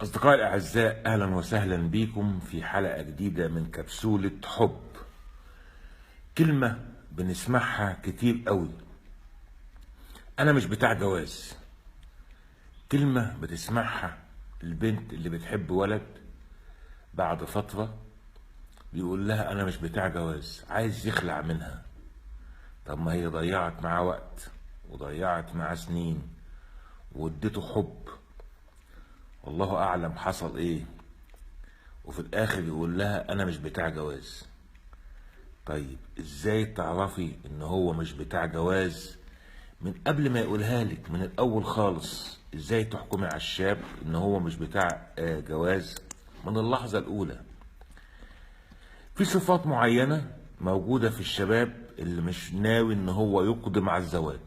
أصدقائي الأعزاء، أهلا وسهلا بكم في حلقة جديدة من كبسولة حب. كلمة بنسمعها كتير قوي: أنا مش بتاع جواز. كلمة بتسمعها البنت اللي بتحب ولد بعد فترة بيقول لها أنا مش بتاع جواز، عايز يخلع منها. طب ما هي ضيعت معاه وقت وضيعت معاه سنين واديته حب، والله أعلم حصل إيه، وفي الآخر يقول لها أنا مش بتاع جواز. طيب إزاي تعرفي إن هو مش بتاع جواز من قبل ما يقولها لك من الأول خالص؟ إزاي تحكمي على الشاب إن هو مش بتاع جواز من اللحظة الأولى؟ في صفات معينة موجودة في الشباب اللي مش ناوي إن هو يقدم على الزواج.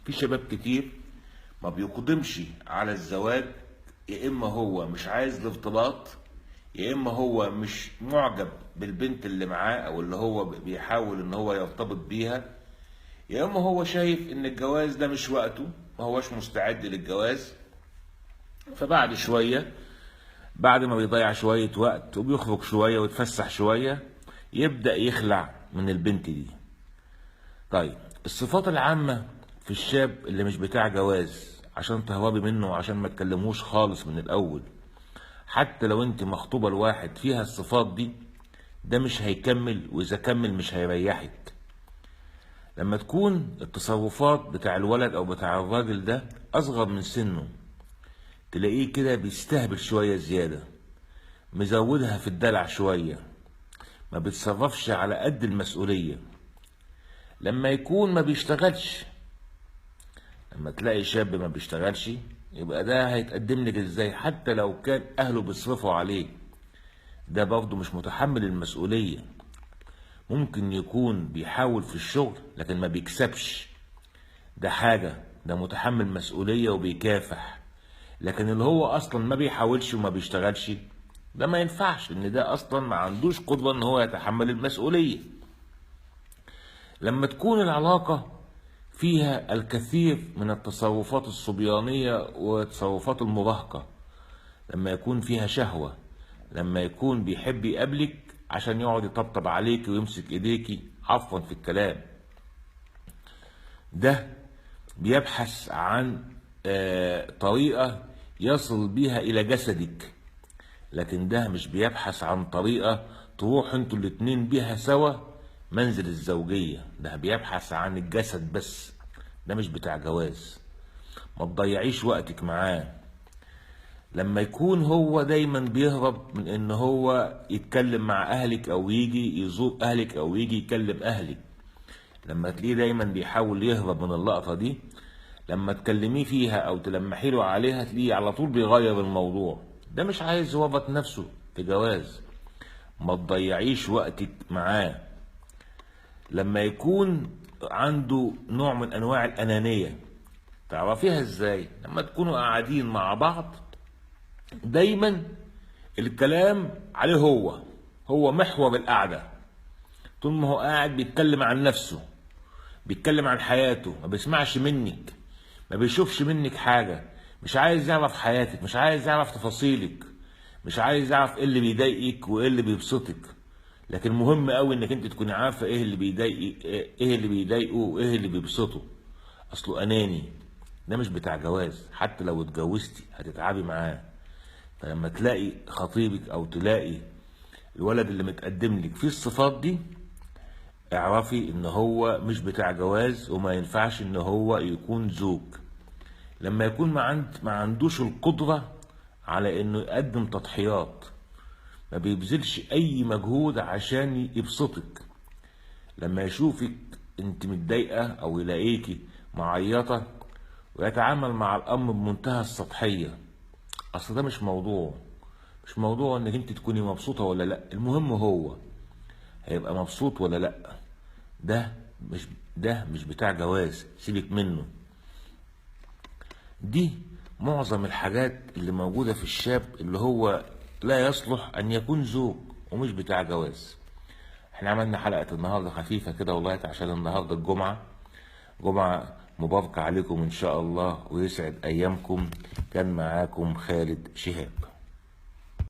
في شباب كتير ما بيقدمش على الزواج، يا إما هو مش عايز الارتباط، يا اما هو مش معجب بالبنت اللي معاه او اللي هو بيحاول ان هو يرتبط بيها، يا اما هو شايف ان الجواز ده مش وقته، ما هوش مستعد للجواز. فبعد شوية، بعد ما بيضيع شوية وقت وبيخرج شوية ويتفسح شوية، يبدأ يخلع من البنت دي. طيب الصفات العامة في الشاب اللي مش بتاع جواز عشان تهربي منه وعشان ما تكلموش خالص من الاول، حتى لو انت مخطوبة لواحد فيها الصفات دي، ده مش هيكمل، واذا كمل مش هيريحك. لما تكون التصرفات بتاع الولد او بتاع الراجل ده اصغر من سنه، تلاقيه كده بيستهبل شوية زيادة، مزودها في الدلع شوية، ما بيتصرفش على قد المسؤولية. لما يكون ما بيشتغلش، لما تلاقي شاب ما بيشتغلش، يبقى ده هيتقدم لك ازاي؟ حتى لو كان اهله بيصرفوا عليه، ده برضه مش متحمل المسؤولية. ممكن يكون بيحاول في الشغل لكن ما بيكسبش، ده حاجة، ده متحمل مسؤولية وبيكافح. لكن اللي هو اصلا ما بيحاولش وما بيشتغلش، ده ما ينفعش، ان ده اصلا ما عندوش قدرة ان هو يتحمل المسؤولية. لما تكون العلاقة فيها الكثير من التصرفات الصبيانية وتصرفات المراهقة، لما يكون فيها شهوة، لما يكون بيحب يقابلك عشان يقعد يطبطب عليك ويمسك ايديكي عفوا في الكلام، ده بيبحث عن طريقة يصل بيها الى جسدك. لكن ده مش بيبحث عن طريقة تروح انتوا الاتنين بيها سوا منزل الزوجية، ده بيبحث عن الجسد بس. ده مش بتاع جواز، ما تضيعيش وقتك معاه. لما يكون هو دايما بيهرب من ان هو يتكلم مع اهلك او يجي يزور اهلك او يجي يكلم اهلك، لما تلاقيه دايما بيحاول يهرب من اللقطة دي، لما تكلميه فيها او تلمحي له عليها تلاقيه على طول بيغير الموضوع. ده مش عايز يورط نفسه في جواز، ما تضيعيش وقتك معاه. لما يكون عنده نوع من انواع الانانية، تعرفيها ازاي؟ لما تكونوا قاعدين مع بعض دايما الكلام عليه، هو محور القعدة. طول ما هو قاعد بيتكلم عن نفسه، بيتكلم عن حياته، ما بيسمعش منك، ما بيشوفش منك حاجة، مش عايز يعرف حياتك، مش عايز يعرف تفاصيلك، مش عايز يعرف ايه اللي بيضايقك وايه اللي بيبسطك. لكن مهم قوي انك انت تكوني عارفة ايه اللي بيضايقك، ايه اللي بيضايقه وايه اللي بيبسطه. اصله اناني، ده مش بتاع جواز. حتى لو اتجوزتي هتتعبي معاه. فلما تلاقي خطيبك او تلاقي الولد اللي متقدم لك فيه الصفات دي، اعرفي ان هو مش بتاع جواز وما ينفعش ان هو يكون زوج. لما يكون ما عندوش القدرة على انه يقدم تضحيات، ما بيبذلش اي مجهود عشان يبسطك، لما يشوفك انت متضايقة او يلاقيكي معيطة ويتعامل مع الامر بمنتهى السطحية، اصل ده مش موضوع انك انت تكوني مبسوطة ولا لا، المهم هو هيبقى مبسوط ولا لا. ده مش بتاع جواز، سيبك منه. دي معظم الحاجات اللي موجودة في الشاب اللي هو لا يصلح ان يكون زوج ومش بتاع جواز. احنا عملنا حلقة النهاردة خفيفة كده والله، عشان النهاردة جمعة مباركة عليكم ان شاء الله، ويسعد ايامكم. كان معاكم خالد شهاب.